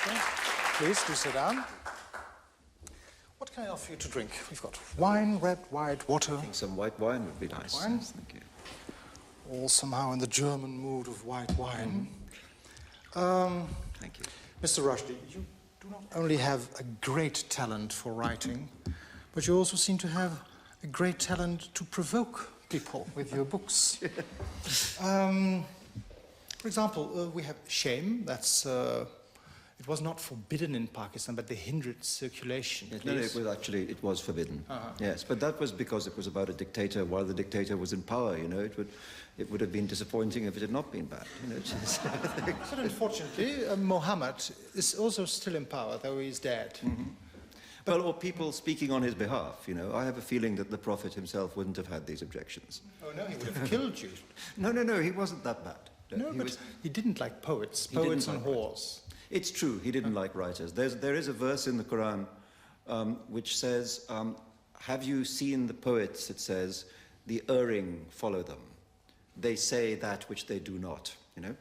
Okay. Please do sit down. What can I offer you to drink? We've got wine, red, white, water. I think some white wine would be nice. Wine? Thank you. All somehow in the German mood of white wine. Thank you. Mr. Rushdie, you do not only have a great talent for writing, but you also seem to have a great talent to provoke people with your books. For example, we have Shame. That's it was not forbidden in Pakistan, but they hindered circulation. Yes, no, it was forbidden. Yes, but that was because it was about a dictator while the dictator was in power. You know, it would have been disappointing if it had not been banned. You know, but unfortunately, Mohammed is also still in power, though he's dead. Well, or people speaking on his behalf. You know, I have a feeling that the Prophet himself wouldn't have had these objections. Oh no, he would have killed you. No, he wasn't that bad. No, but he didn't like poets and whores. It's true, he didn't like writers. There is a verse in the Quran which says, have you seen the poets, it says, the erring follow them. They say that which they do not, you know?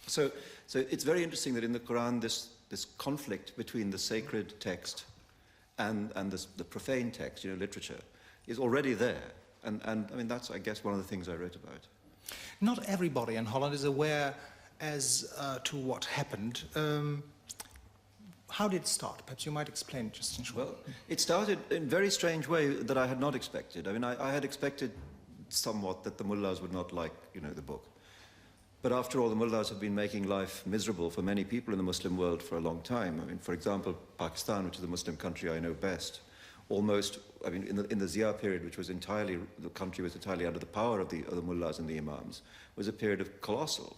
So it's very interesting that in the Quran this conflict between the sacred text and the profane text, you know, literature, is already there. And I mean, that's, I guess, one of the things I wrote about. Not everybody in Holland is aware as to what happened. How did it start? Perhaps you might explain just in short. Well, it started in a very strange way that I had not expected. I mean, I had expected somewhat that the mullahs would not like, you know, the book. But after all, the mullahs have been making life miserable for many people in the Muslim world for a long time. I mean, for example, Pakistan, which is the Muslim country I know best, almost, I mean, in the Zia period, which was entirely, the country was entirely under the power of the mullahs and the imams, was a period of colossal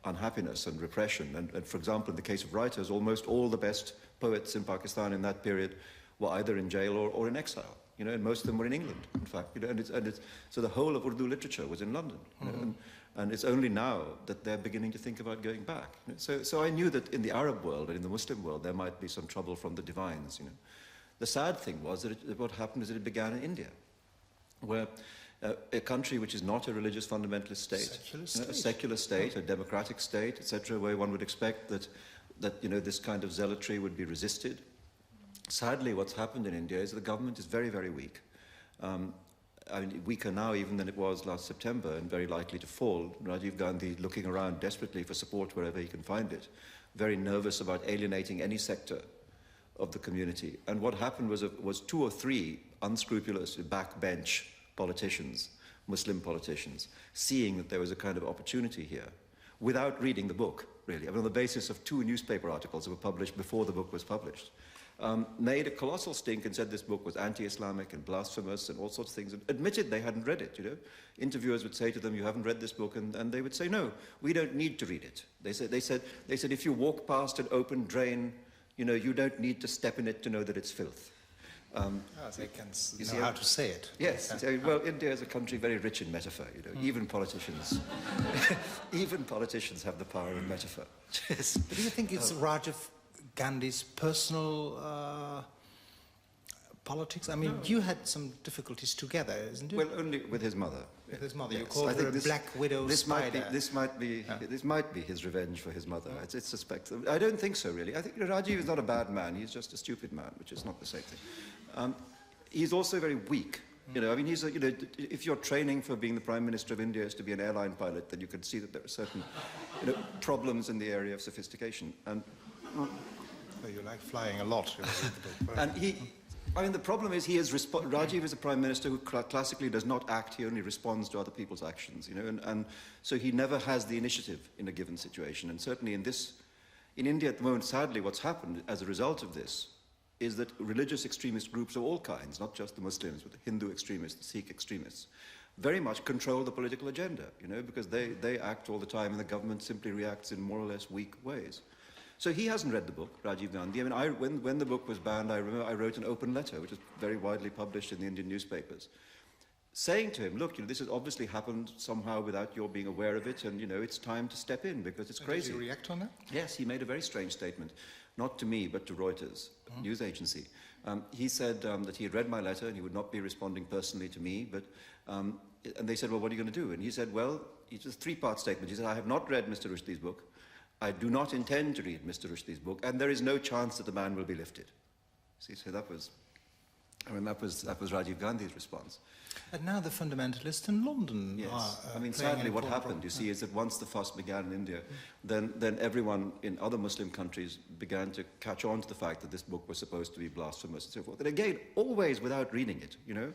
unhappiness and repression. And for example, in the case of writers, almost all the best poets in Pakistan in that period were either in jail or in exile. You know, and most of them were in England, in fact. You know, so the whole of Urdu literature was in London. You know, and it's only now that they're beginning to think about going back. You know, so I knew that in the Arab world and in the Muslim world there might be some trouble from the divines. You know, the sad thing was that what happened is that it began in India, where a country which is not a religious fundamentalist state, a secular state, a democratic state, etc., where one would expect that you know, this kind of zealotry would be resisted. Sadly, what's happened in India is the government is very, very weak. I mean, weaker now even than it was last September, and very likely to fall. Rajiv Gandhi looking around desperately for support wherever he can find it, very nervous about alienating any sector of the community. And what happened was 2 or 3 unscrupulous backbench politicians, Muslim politicians, seeing that there was a kind of opportunity here, without reading the book, really. I mean, on the basis of 2 newspaper articles that were published before the book was published, made a colossal stink and said this book was anti-Islamic and blasphemous and all sorts of things, and admitted they hadn't read it, you know. Interviewers would say to them, you haven't read this book, and they would say, no, we don't need to read it. They said, if you walk past an open drain, you know, you don't need to step in it to know that it's filth. They can know how to say it. Yes. So, well, India is a country very rich in metaphor, you know. Even politicians have the power of metaphor. Yes. But do you think it's Rajiv Gandhi's personal politics? I mean, you had some difficulties together, isn't it? Well, only with his mother. With his mother, yes. You called her a black widow spider. This might be his revenge for his mother. It's suspected. I don't think so, really. I think Rajiv is not a bad man. He's just a stupid man, which is not the same thing. He's also very weak. You know, I mean, you know, if your training for being the Prime Minister of India is to be an airline pilot, then you can see that there are certain, you know, problems in the area of sophistication. And you like flying a lot. And I mean, the problem is Rajiv is a Prime Minister who classically does not act, he only responds to other people's actions, you know, and so he never has the initiative in a given situation. And certainly in India at the moment, sadly, what's happened as a result of this is that religious extremist groups of all kinds, not just the Muslims, but the Hindu extremists, the Sikh extremists, very much control the political agenda, you know, because they act all the time and the government simply reacts in more or less weak ways. So he hasn't read the book, Rajiv Gandhi. I mean, when the book was banned, I remember I wrote an open letter, which is very widely published in the Indian newspapers, saying to him, look, you know, this has obviously happened somehow without your being aware of it, and, you know, it's time to step in because it's crazy. Did he react on that? Yes, he made a very strange statement, not to me, but to Reuters, news agency. He said that he had read my letter and he would not be responding personally to me, but, and they said, well, what are you going to do? And he said, well, it's a 3-part statement. He said, I have not read Mr. Rushdie's book. I do not intend to read Mr. Rushdie's book, and there is no chance that the man will be lifted. See, so that was Rajiv Gandhi's response. And now the fundamentalists in London yes. are I mean, sadly, what happened, you see, is that once the fuss began in India, then everyone in other Muslim countries began to catch on to the fact that this book was supposed to be blasphemous and so forth. And again, always without reading it, you know.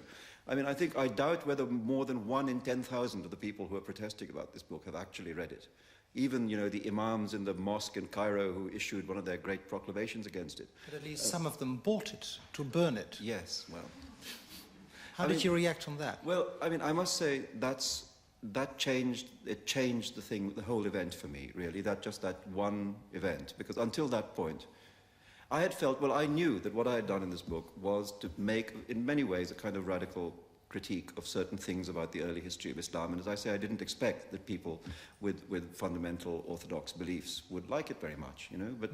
I mean, I doubt whether more than 1 in 10,000 of the people who are protesting about this book have actually read it. Even, you know, the imams in the mosque in Cairo who issued one of their great proclamations against it. But at least some of them bought it to burn it. Yes, well. How did you react on that? Well, I mean, I must say that changed the whole event for me, really, just that one event. Because until that point, I had felt, well, I knew that what I had done in this book was to make, in many ways, a kind of radical critique of certain things about the early history of Islam. And as I say, I didn't expect that people with fundamental orthodox beliefs would like it very much, you know. But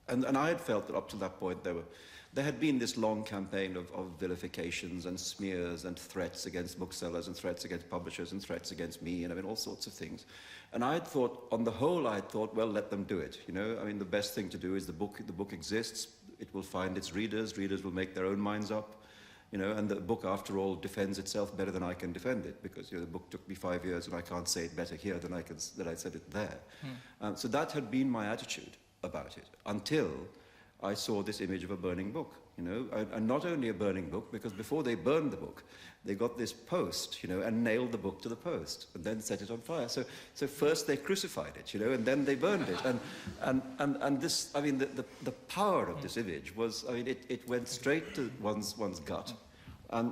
and I had felt that up to that point there had been this long campaign of vilifications and smears and threats against booksellers and threats against publishers and threats against me, and I mean all sorts of things. And I had thought, on the whole, I had thought, well, let them do it. You know, I mean, the best thing to do is the book exists. It will find its readers. Readers will make their own minds up. You know, and the book, after all, defends itself better than I can defend it, because, you know, the book took me 5 years, and I can't say it better here than I said it there. So that had been my attitude about it until I saw this image of a burning book, you know, and not only a burning book, because before they burned the book, they got this post, you know, and nailed the book to the post, and then set it on fire. So first they crucified it, you know, and then they burned it, and this, I mean, the power of this image was, I mean, it went straight to one's gut, and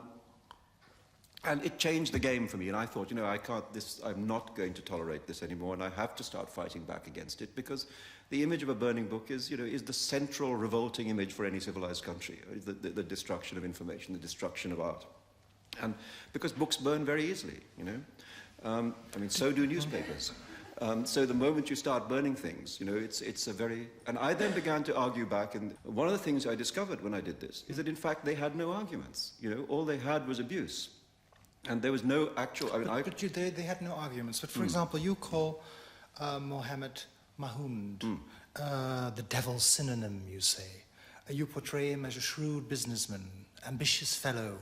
it changed the game for me. And I thought, you know, I'm not going to tolerate this anymore, and I have to start fighting back against it, because the image of a burning book is, you know, is the central revolting image for any civilized country. The destruction of information, the destruction of art. And because books burn very easily, you know. I mean, so do newspapers. So the moment you start burning things, you know, it's a very... And I then began to argue back, and one of the things I discovered when I did this is that, in fact, they had no arguments. You know, all they had was abuse. And there was no actual... I mean, they had no arguments. But, for example, you call Mohammed Mahound the devil's synonym, you say. You portray him as a shrewd businessman, ambitious fellow.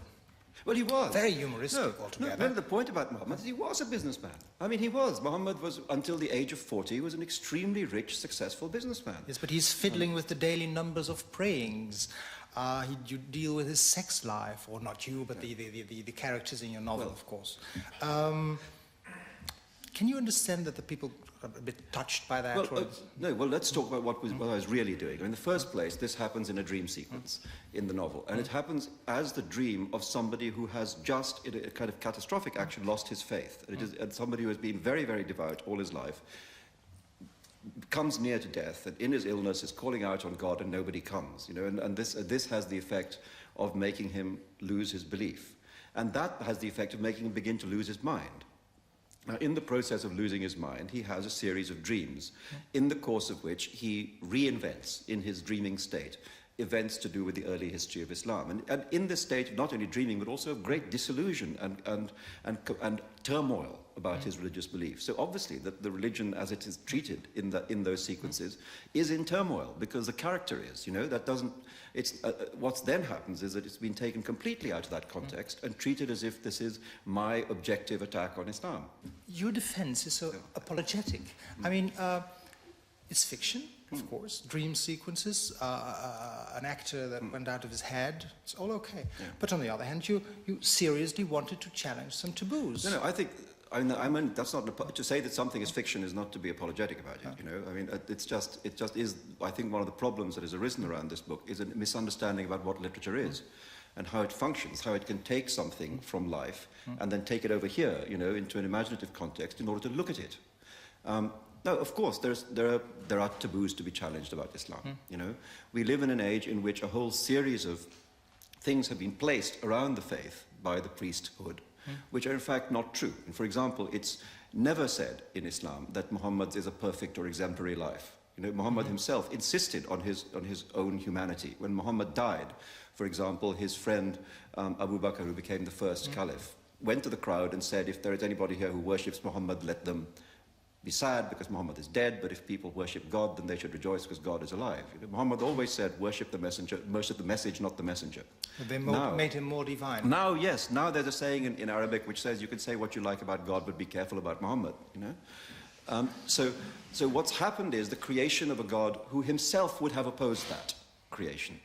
Well, he was. Very humoristic altogether. No, the point about Muhammad is he was a businessman. I mean, he was. Muhammad was, until the age of 40, he was an extremely rich, successful businessman. Yes, but he's fiddling with the daily numbers of prayings. You deal with his sex life, or not you, but the characters in your novel, of course. Can you understand that the people are a bit touched by that? Well, let's talk about what I was really doing. In the first place, this happens in a dream sequence in the novel, and it happens as the dream of somebody who has just, in a kind of catastrophic action, lost his faith. And somebody who has been very, very devout all his life, comes near to death, and in his illness is calling out on God, and nobody comes, you know, and this has the effect of making him lose his belief, and that has the effect of making him begin to lose his mind. Now, in the process of losing his mind, he has a series of dreams, in the course of which he reinvents, in his dreaming state, events to do with the early history of Islam. And in this state of not only dreaming, but also of great disillusion and turmoil about his religious beliefs. So obviously the religion as it is treated in those sequences is in turmoil, because the character is, you know, that doesn't, what then happens is that it's been taken completely out of that context and treated as if this is my objective attack on Islam. Your defense is so apologetic. I mean, it's fiction, of course, dream sequences, an actor that went out of his head, it's all okay. Yeah. But on the other hand, you seriously wanted to challenge some taboos. No, I think, I mean, that's not, to say that something is fiction is not to be apologetic about it, you know. I mean, it just is, I think one of the problems that has arisen around this book is a misunderstanding about what literature is and how it functions, how it can take something from life and then take it over here, you know, into an imaginative context in order to look at it. No, of course, there are taboos to be challenged about Islam, you know. We live in an age in which a whole series of things have been placed around the faith by the priesthood, which are in fact not true. And for example, it's never said in Islam that Muhammad is a perfect or exemplary life. You know, Muhammad himself insisted on his own humanity. When Muhammad died, for example, his friend Abu Bakr, who became the first caliph, went to the crowd and said, if there is anybody here who worships Muhammad, let them be sad because Muhammad is dead, but if people worship God, then they should rejoice because God is alive. You know, Muhammad always said, worship the messenger, worship the message, not the messenger. But they made him more divine. Now, yes, now there's a saying in Arabic which says you can say what you like about God, but be careful about Muhammad, you know. So what's happened is the creation of a God who himself would have opposed that creation.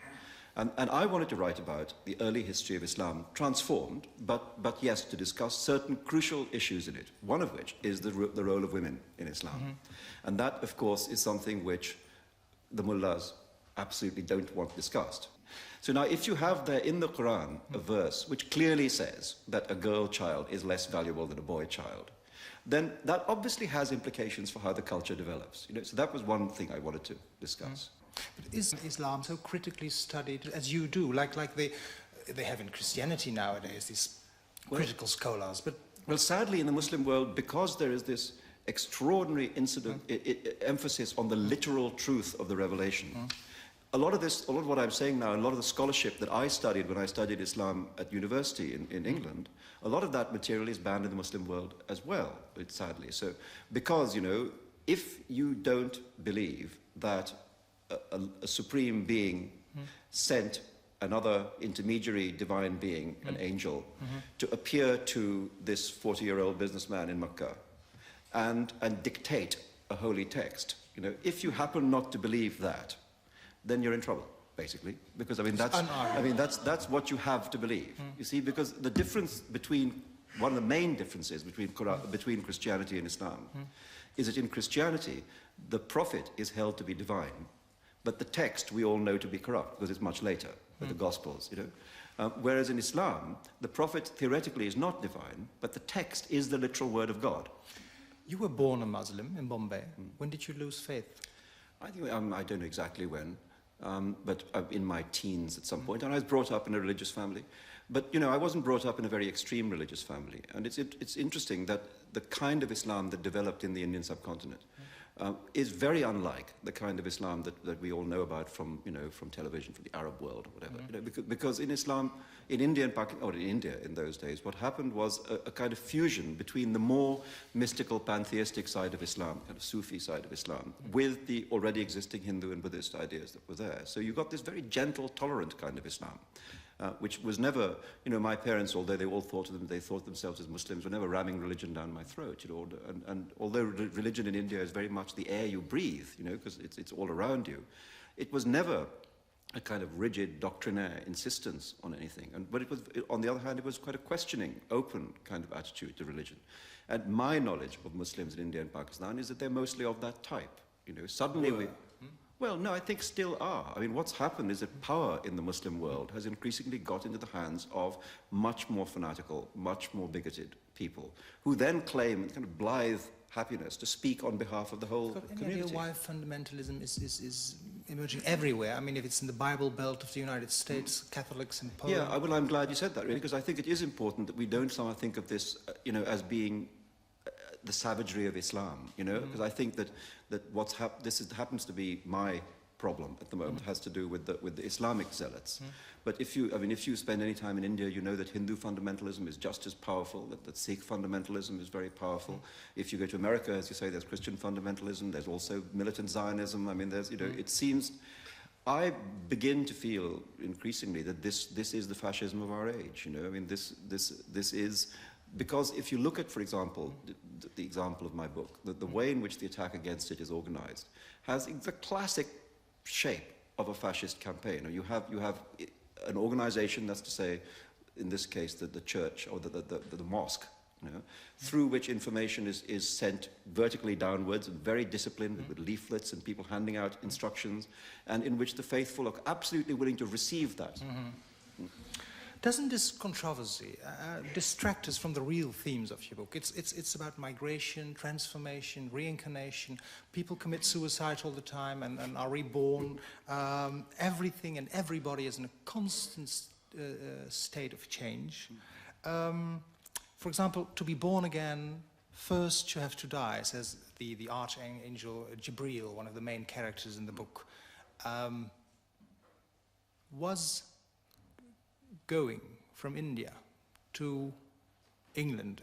And I wanted to write about the early history of Islam, transformed, but yes, to discuss certain crucial issues in it, one of which is the role of women in Islam. Mm-hmm. And that, of course, is something which the mullahs absolutely don't want discussed. So now, if you have there in the Quran a verse which clearly says that a girl child is less valuable than a boy child, then that obviously has implications for how the culture develops. You know, so that was one thing I wanted to discuss. But is Islam so critically studied as you do, like they have in Christianity nowadays, these critical scholars? But well, sadly, in the Muslim world, because there is this extraordinary emphasis on the literal truth of the revelation, a lot of what I'm saying now, a lot of the scholarship that I studied when I studied Islam at university in England, a lot of that material is banned in the Muslim world as well, sadly. So, because, you know, if you don't believe that a supreme being sent another intermediary divine being, an angel, to appear to this 40-year-old businessman in Mecca and dictate a holy text, you know, if you happen not to believe that, then you're in trouble, basically, because that's what you have to believe. You see, because the difference between one of the main differences between Christianity and Islam is that in Christianity the prophet is held to be divine, but the text we all know to be corrupt because it's much later with the Gospels, you know. Whereas in Islam, the prophet theoretically is not divine, but the text is the literal word of God. You were born a Muslim in Bombay. When did you lose faith? I think I don't know exactly when, but in my teens at some point, and I was brought up in a religious family. But you know, I wasn't brought up in a very extreme religious family, and it's interesting that the kind of Islam that developed in the Indian subcontinent is very unlike the kind of Islam that we all know about from, you know, from television, from the Arab world or whatever. You know, because in Islam, in India and Pakistan, or in India in those days, what happened was a kind of fusion between the more mystical pantheistic side of Islam, kind of Sufi side of Islam, with the already existing Hindu and Buddhist ideas that were there. So you got this very gentle, tolerant kind of Islam. Which was never, you know, my parents, although they all thought themselves as Muslims, were never ramming religion down my throat, you know, and although religion in India is very much the air you breathe, you know, because it's all around you, it was never a kind of rigid doctrinaire insistence on anything. But it was, on the other hand, it was quite a questioning, open kind of attitude to religion. And my knowledge of Muslims in India and Pakistan is that they're mostly of that type, you know. Suddenly well, no, I think still are. I mean, what's happened is that power in the Muslim world has increasingly got into the hands of much more fanatical, much more bigoted people, who then claim kind of blithe happiness to speak on behalf of the whole community. Any idea why fundamentalism is emerging everywhere? I mean, if it's in the Bible Belt of the United States, Catholics in Poland... Yeah, well, I'm glad you said that, really, because I think it is important that we don't somehow think of this, you know, as being the savagery of Islam, you know, because I think that this happens to be my problem at the moment, has to do with the Islamic zealots. But if you spend any time in India, you know that Hindu fundamentalism is just as powerful, that Sikh fundamentalism is very powerful. If you go to America, as you say, there's Christian fundamentalism, there's also militant Zionism. I mean, there's, you know, it seems, I begin to feel increasingly that this is the fascism of our age, you know. I mean, this is, because if you look at, for example, the example of my book, the way in which the attack against it is organized has the classic shape of a fascist campaign. You have an organization, that's to say, in this case, the church or the mosque, you know, through which information is sent vertically downwards and very disciplined with leaflets and people handing out instructions, and in which the faithful are absolutely willing to receive that. Doesn't this controversy distract us from the real themes of your book? It's about migration, transformation, reincarnation. People commit suicide all the time and are reborn. Everything and everybody is in a constant state of change. For example, to be born again, first you have to die, says the archangel Jibreel, one of the main characters in the book. Was going from India to England?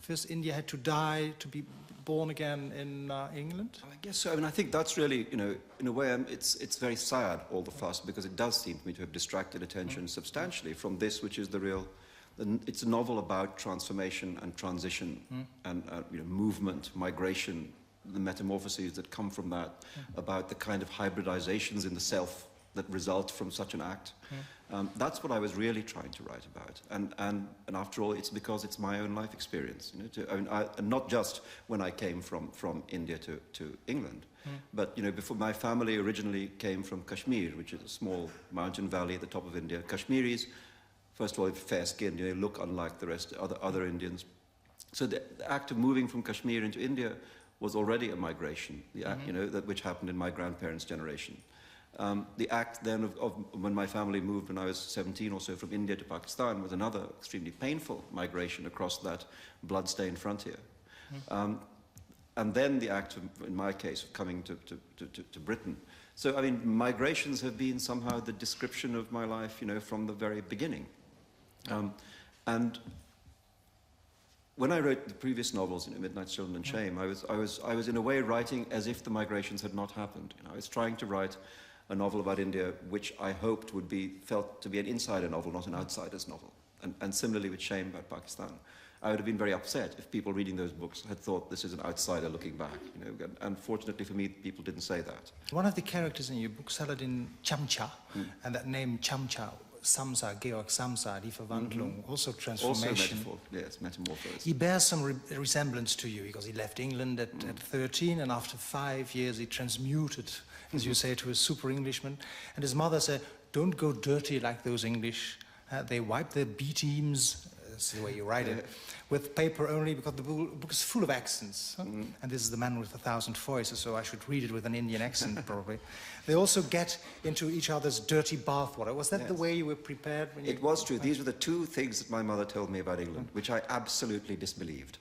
First India had to die to be born again in England? I guess so. I mean, I think that's really, you know, in a way, it's very sad, all the fuss, because it does seem to me to have distracted attention substantially from this, which is the real... It's a novel about transformation and transition and you know, movement, migration, the metamorphoses that come from that, about the kind of hybridizations in the self that result from such an act. That's what I was really trying to write about. And after all, it's because it's my own life experience. You know, and not just when I came from India to England, but you know, before, my family originally came from Kashmir, which is a small mountain valley at the top of India. Kashmiris, first of all, fair-skinned, you know, look unlike the rest other Indians. So the act of moving from Kashmir into India was already a migration, the act, you know, which happened in my grandparents' generation. The act then of when my family moved when I was 17 or so from India to Pakistan was another extremely painful migration across that blood-stained frontier. And then the act, in my case, of coming to Britain. So, I mean, migrations have been somehow the description of my life, you know, from the very beginning. And when I wrote the previous novels, you know, Midnight's Children and Shame, I was in a way writing as if the migrations had not happened. You know, I was trying to write a novel about India which I hoped would be felt to be an insider novel, not an outsider's novel. And similarly with Shame about Pakistan. I would have been very upset if people reading those books had thought this is an outsider looking back. You know, and fortunately for me, people didn't say that. One of the characters in your book, Saladin Chamcha, and that name Chamcha, Samsa, Georg Samsa, die Verwandlung, also transformation. Also metamorphosis. He bears some resemblance to you because he left England at 13, and after 5 years he transmuted, as you say, to a super Englishman. And his mother said, "Don't go dirty like those English. They wipe their B-teams," that's the way you write it, "with paper only, because the book is full of accents." And this is the man with 1,000 voices, so I should read it with an Indian accent, probably. They also get into each other's dirty bathwater. Was that the way you were prepared? When It was true. These were the two things that my mother told me about England, which I absolutely disbelieved.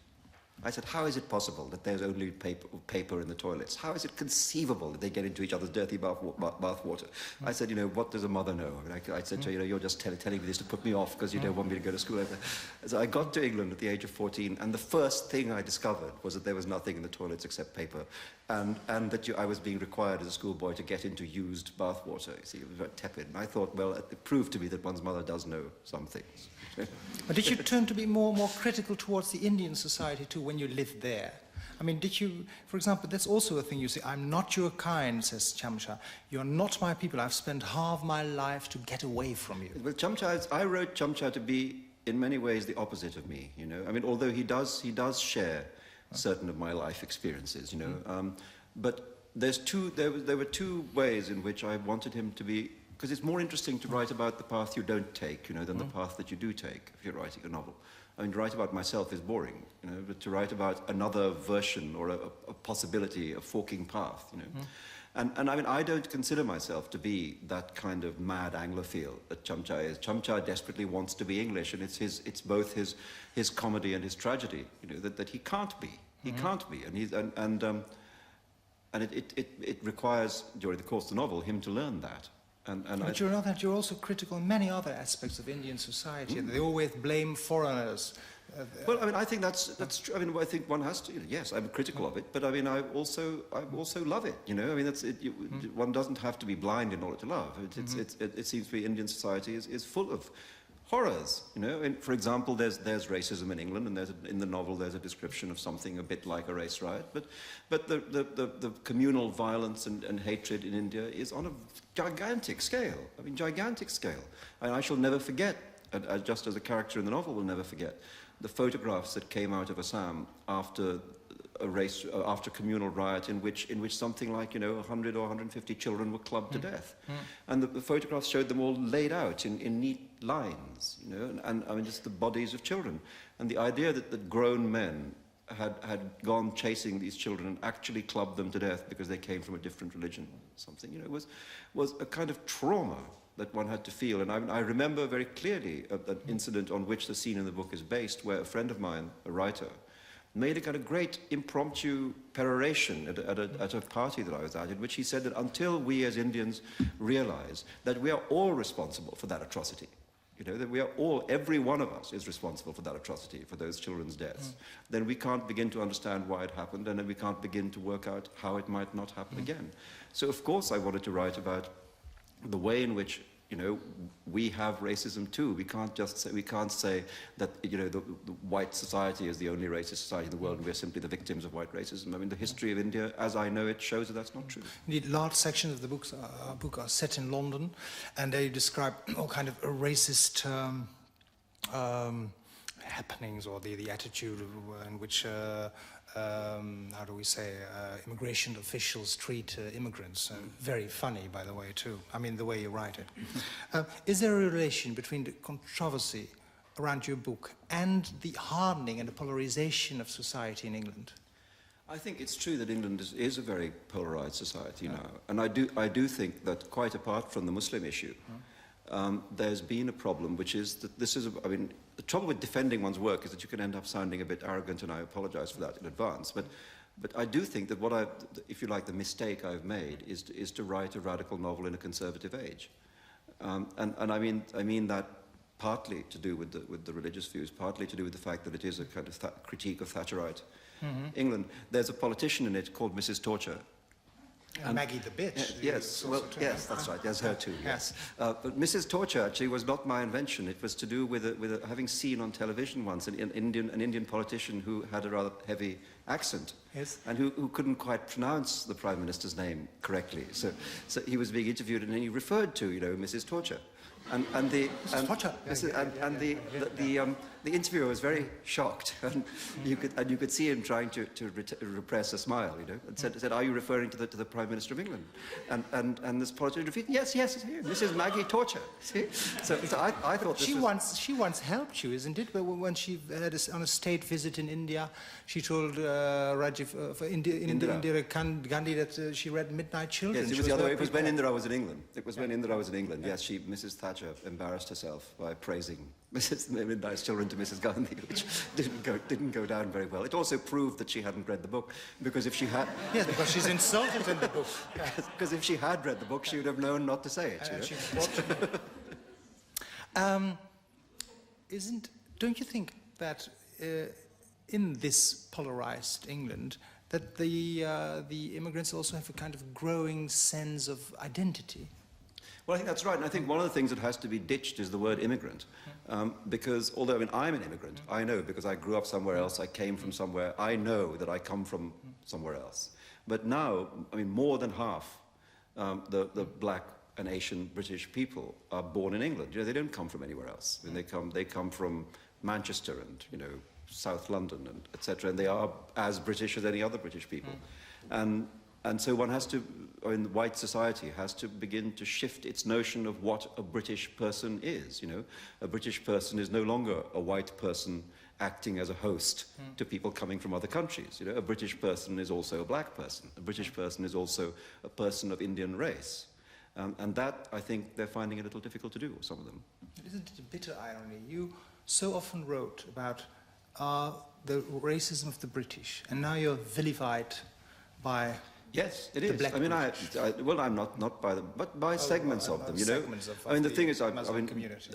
I said, how is it possible that there's only paper in the toilets? How is it conceivable that they get into each other's dirty bathwater? I said, you know, what does a mother know? I mean, I said to her, you know, you're just telling me this to put me off because you don't want me to go to school. So I got to England at the age of 14, and the first thing I discovered was that there was nothing in the toilets except paper, and that I was being required as a schoolboy to get into used bathwater. You see, it was very tepid. And I thought, well, it proved to me that one's mother does know some things. But did you turn to be more critical towards the Indian society too when you lived there? I mean, did you, for example, that's also a thing you say, "I'm not your kind," says Chamcha. "You're not my people. I've spent half my life to get away from you." Well, Chamcha, I wrote Chamcha to be, in many ways, the opposite of me, you know. I mean, although he does share certain of my life experiences, you know. But there were two ways in which I wanted him to be, because it's more interesting to write about the path you don't take, you know, than the path that you do take if you're writing a novel. I mean, to write about myself is boring, you know, but to write about another version or a possibility, a forking path, you know. And I mean, I don't consider myself to be that kind of mad Anglophile that Chamcha is. Chamcha desperately wants to be English, and it's both his comedy and his tragedy, you know, that he can't be. He can't be, and it requires, during the course of the novel, him to learn that. But you're also critical in many other aspects of Indian society. They always blame foreigners. Well, I mean, I think that's true. I mean, I think one has to. Yes, I'm critical of it, but I mean, I also love it. You know, I mean, one doesn't have to be blind in order to love. It seems to be Indian society is full of horrors. You know, and for example, there's racism in England, and in the novel there's a description of something a bit like a race riot. But the communal violence and hatred in India is on a gigantic scale. I mean, gigantic scale. And I shall never forget, just as a character in the novel will never forget, the photographs that came out of Assam after a communal riot in which something like, you know, 100 or 150 children were clubbed to death. And the photographs showed them all laid out in neat lines, you know, and I mean, just the bodies of children. And the idea that the grown men had gone chasing these children and actually clubbed them to death because they came from a different religion or something, you know, was a kind of trauma that one had to feel. And I remember very clearly an incident on which the scene in the book is based, where a friend of mine, a writer, made a kind of great impromptu peroration at a party that I was at, in which he said that until we as Indians realize that we are all responsible for that atrocity, you know, that we are all, every one of us is responsible for that atrocity, for those children's deaths, then we can't begin to understand why it happened, and then we can't begin to work out how it might not happen again. So of course I wanted to write about the way in which, you know, we have racism too. We can't just say, we can't say that, you know, the white society is the only racist society in the world and we're simply the victims of white racism. I mean, the history of India, as I know it, shows that that's not true. Indeed, large sections of the book are set in London, and they describe all kind of racist happenings, or the attitude in which how do we say, immigration officials treat immigrants. Very funny, by the way, too. I mean, the way you write it. Is there a relation between the controversy around your book and the hardening and the polarization of society in England? I think it's true that England is a very polarized society now. And I do think that, quite apart from the Muslim issue, there's been a problem, which is that this is, I mean, the trouble with defending one's work is that you can end up sounding a bit arrogant, and I apologize for that in advance. But I do think that what if you like, the mistake I've made is to write a radical novel in a conservative age. And I mean that partly to do with the religious views, partly to do with the fact that it is a kind of critique of Thatcherite England. There's a politician in it called Mrs. Torture. And Maggie the bitch. Yes, well, yes, that's right. There's her too. Yes, but Mrs. Torture actually was not my invention. It was to do with having seen on television once an Indian politician who had a rather heavy accent, yes, and who couldn't quite pronounce the Prime Minister's name correctly. So he was being interviewed, and he referred to, you know, Mrs. Torture. The interviewer was very shocked, and you could see him trying to repress a smile, you know, and said, "Are you referring to the Prime Minister of England?" And this politician repeated, "Yes, it's here. This is Maggie Torture." See, so I thought she once helped you, isn't it? When she had on a state visit in India, she told Indira Gandhi that she read Midnight Children. Yes, it was the other way. It was when Indira was in England. It was when Indira was in England. Yes, Mrs. Thatcher embarrassed herself by praising Mrs. Midnight Children to Mrs. Gandhi, which didn't go down very well. It also proved that she hadn't read the book, because if she had... Yes, because she's insulted in the book. Because if she had read the book, she would have known not to say it. Don't you think that in this polarized England, that the immigrants also have a kind of growing sense of identity? Well, I think that's right, and I think one of the things that has to be ditched is the word immigrant, because although, I mean, I'm an immigrant, I know, because I grew up somewhere else, I came from somewhere, I know that I come from somewhere else. But now, I mean, more than half the black and Asian British people are born in England. You know, they don't come from anywhere else. I mean, they come from Manchester and, you know, South London, and etc., and they are as British as any other British people. And so one has to, or in the white society, has to begin to shift its notion of what a British person is, you know. A British person is no longer a white person acting as a host to people coming from other countries, you know. A British person is also a black person. A British person is also a person of Indian race. And that, I think, they're finding a little difficult to do, some of them. Isn't it a bitter irony? You so often wrote about the racism of the British, and now you're vilified by... Yes, it is. I mean, well, I'm not by them, but by segments of them, you know. I mean, the thing is, I mean, community.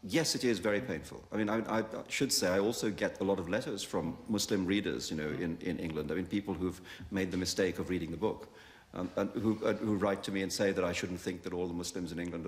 Yes, it is very painful. I mean, I should say I also get a lot of letters from Muslim readers, you know, in England. I mean, people who've made the mistake of reading the book, and who write to me and say that I shouldn't think that all the Muslims in England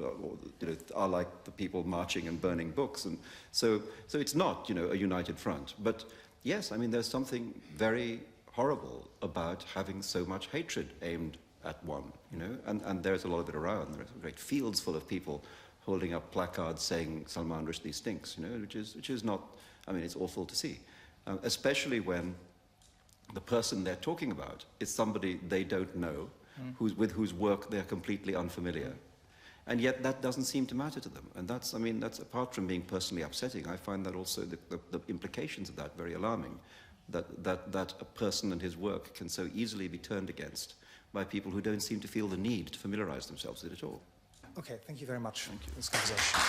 are like the people marching and burning books. And so it's not, you know, a united front. But yes, I mean, there's something very horrible about having so much hatred aimed at one, you know, and there's a lot of it around. There are great fields full of people holding up placards saying Salman Rushdie stinks, you know, which is not, I mean, it's awful to see, especially when the person they're talking about is somebody they don't know, with whose work they're completely unfamiliar. And yet that doesn't seem to matter to them. And that's, I mean, that's apart from being personally upsetting, I find that also the implications of that very alarming. That a person and his work can so easily be turned against by people who don't seem to feel the need to familiarize themselves with it at all. Okay, thank you very much for this conversation.